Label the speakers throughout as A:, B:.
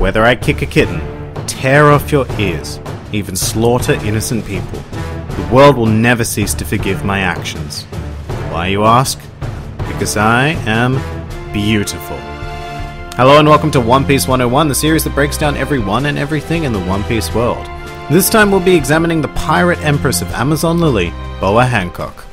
A: Whether I kick a kitten, tear off your ears, even slaughter innocent people, the world will never cease to forgive my actions. Why, you ask? Because I am beautiful. Hello and welcome to One Piece 101, the series that breaks down everyone and everything in the One Piece world. This time we'll be examining the pirate empress of Amazon Lily, Boa Hancock.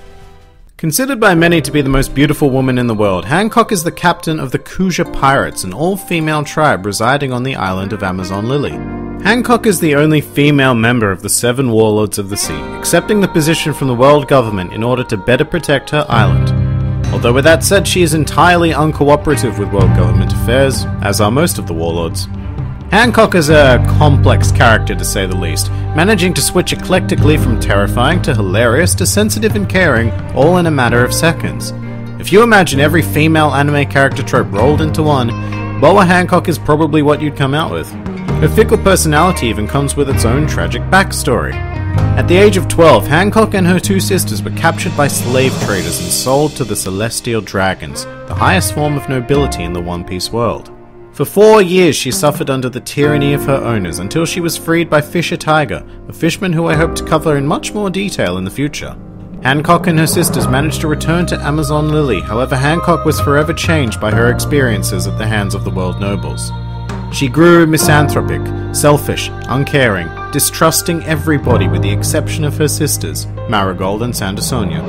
A: Considered by many to be the most beautiful woman in the world, Hancock is the captain of the Kuja Pirates, an all-female tribe residing on the island of Amazon Lily. Hancock is the only female member of the 7 warlords of the sea, accepting the position from the world government in order to better protect her island. Although with that said, she is entirely uncooperative with world government affairs, as are most of the warlords. Hancock is a complex character to say the least, managing to switch eclectically from terrifying to hilarious to sensitive and caring, all in a matter of seconds. If you imagine every female anime character trope rolled into one, Boa Hancock is probably what you'd come out with. Her fickle personality even comes with its own tragic backstory. At the age of 12, Hancock and her 2 sisters were captured by slave traders and sold to the Celestial Dragons, the highest form of nobility in the One Piece world. For 4 years she suffered under the tyranny of her owners until she was freed by Fisher Tiger, a fishman who I hope to cover in much more detail in the future. Hancock and her sisters managed to return to Amazon Lily, however Hancock was forever changed by her experiences at the hands of the world nobles. She grew misanthropic, selfish, uncaring, distrusting everybody with the exception of her sisters, Marigold and Sandersonia.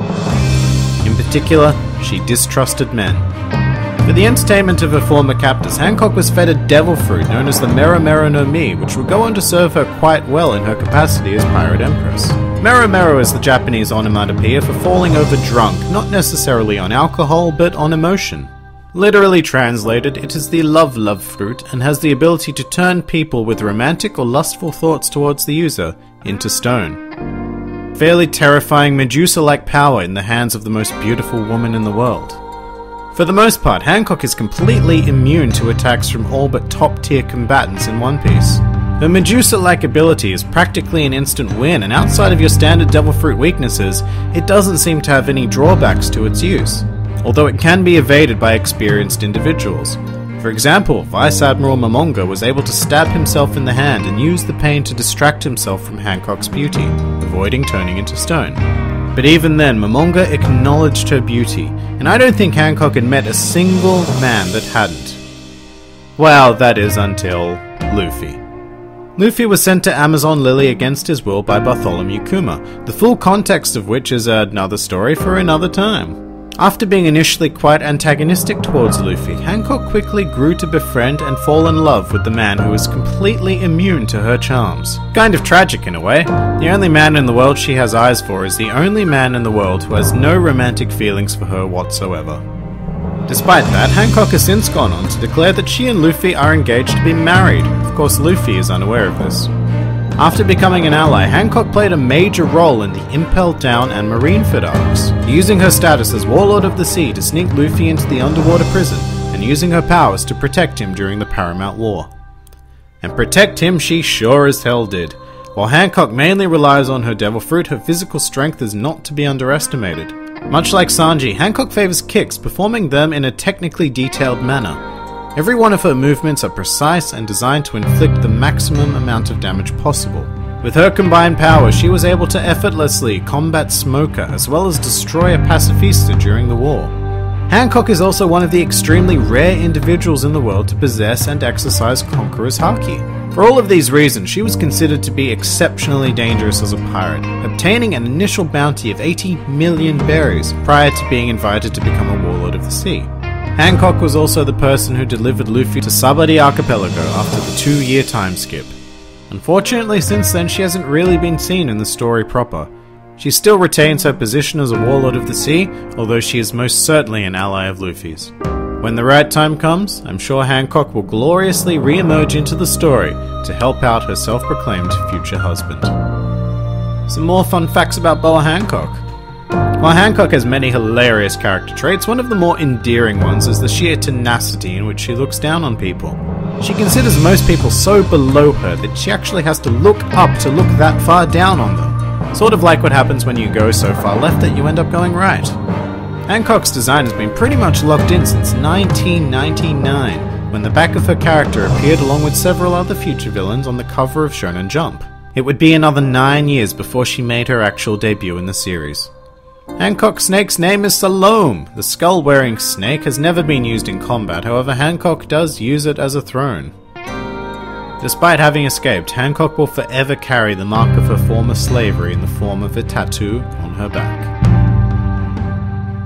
A: In particular, she distrusted men. For the entertainment of her former captors, Hancock was fed a devil fruit known as the Mero Mero no Mi, which would go on to serve her quite well in her capacity as Pirate Empress. Mero Mero is the Japanese onomatopoeia for falling over drunk, not necessarily on alcohol, but on emotion. Literally translated, it is the love fruit and has the ability to turn people with romantic or lustful thoughts towards the user into stone. Fairly terrifying Medusa-like power in the hands of the most beautiful woman in the world. For the most part, Hancock is completely immune to attacks from all but top-tier combatants in One Piece. Her Medusa-like ability is practically an instant win, and outside of your standard Devil Fruit weaknesses, it doesn't seem to have any drawbacks to its use, although it can be evaded by experienced individuals. For example, Vice Admiral Momonga was able to stab himself in the hand and use the pain to distract himself from Hancock's beauty, avoiding turning into stone. But even then, Momonga acknowledged her beauty, and I don't think Hancock had met a single man that hadn't. Well, that is until Luffy. Luffy was sent to Amazon Lily against his will by Bartholomew Kuma, the full context of which is another story for another time. After being initially quite antagonistic towards Luffy, Hancock quickly grew to befriend and fall in love with the man who was completely immune to her charms. Kind of tragic in a way. The only man in the world she has eyes for is the only man in the world who has no romantic feelings for her whatsoever. Despite that, Hancock has since gone on to declare that she and Luffy are engaged to be married. Of course, Luffy is unaware of this. After becoming an ally, Hancock played a major role in the Impel Down and Marineford arcs, using her status as Warlord of the Sea to sneak Luffy into the underwater prison, and using her powers to protect him during the Paramount War. And protect him she sure as hell did. While Hancock mainly relies on her Devil Fruit, her physical strength is not to be underestimated. Much like Sanji, Hancock favors kicks, performing them in a technically detailed manner. Every one of her movements are precise and designed to inflict the maximum amount of damage possible. With her combined power, she was able to effortlessly combat Smoker as well as destroy a pacifista during the war. Hancock is also one of the extremely rare individuals in the world to possess and exercise Conqueror's Haki. For all of these reasons, she was considered to be exceptionally dangerous as a pirate, obtaining an initial bounty of 80 million berries prior to being invited to become a Warlord of the Sea. Hancock was also the person who delivered Luffy to Sabari Archipelago after the 2-year time skip. Unfortunately, since then she hasn't really been seen in the story proper. She still retains her position as a Warlord of the Sea, although she is most certainly an ally of Luffy's. When the right time comes, I'm sure Hancock will gloriously re-emerge into the story to help out her self-proclaimed future husband. Some more fun facts about Boa Hancock. While Hancock has many hilarious character traits, one of the more endearing ones is the sheer tenacity in which she looks down on people. She considers most people so below her that she actually has to look up to look that far down on them. Sort of like what happens when you go so far left that you end up going right. Hancock's design has been pretty much locked in since 1999, when the back of her character appeared along with several other future villains on the cover of Shonen Jump. It would be another 9 years before she made her actual debut in the series. Hancock Snake's name is Salome. The skull-wearing snake has never been used in combat, however Hancock does use it as a throne. Despite having escaped, Hancock will forever carry the mark of her former slavery in the form of a tattoo on her back.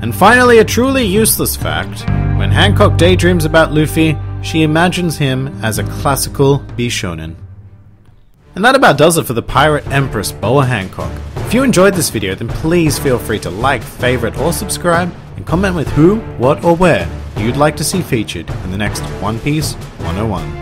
A: And finally, a truly useless fact. When Hancock daydreams about Luffy, she imagines him as a classical Bishonen. And that about does it for the pirate empress Boa Hancock. If you enjoyed this video, then please feel free to like, favorite, or subscribe, and comment with who, what, or where you'd like to see featured in the next One Piece 101.